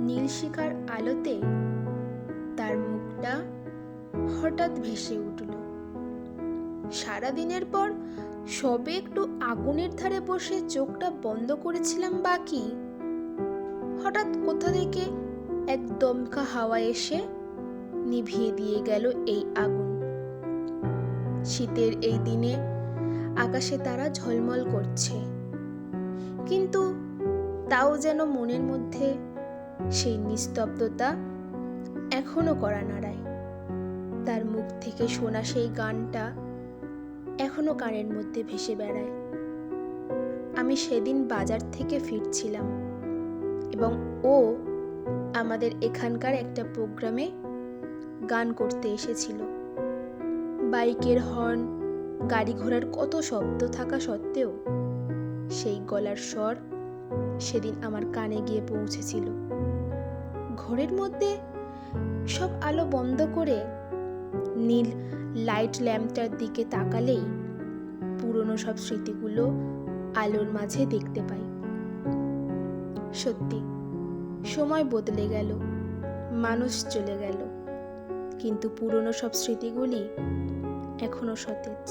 নীল শিখার আলোতে তার মুখটা হঠাৎ ভেসে উঠল। সারাদিনের পর সবে একটু আগুনের ধারে বসে চোখটা বন্ধ করেছিলাম বাকি, হঠাৎ কোথা থেকে এক দমকা হাওয়া এসে নিভিয়ে দিয়ে গেল এই আগুন। শীতের এই দিনে আকাশে তারা ঝলমল করছে, কিন্তু তাও যেন মনের মধ্যে সেই নিস্তব্ধতা এখনো কড়া নাড়ায়। তার মুখ থেকে শোনা সেই গানটা এখনো কানের মধ্যে ভেসে বেড়ায়। আমি সেদিন বাজার থেকে ফিরছিলাম এবং ও আমাদের এখানকার একটা প্রোগ্রামে গান করতে এসেছিল। বাইকের হর্ন, গাড়ি ঘোড়ার কত শব্দ থাকা সত্ত্বেও সেই গলার স্বর সেদিন আমার কানে গিয়ে পৌঁছেছিল। ঘরের মধ্যে সব আলো বন্ধ করে নীল লাইট ল্যাম্পটার দিকে তাকালেই পুরনো সব স্মৃতিগুলো আলোর মাঝে দেখতে পাই। সত্যি, সময় বদলে গেল, মানুষ চলে গেল, কিন্তু পুরনো সব স্মৃতিগুলি এখনো সতেজ।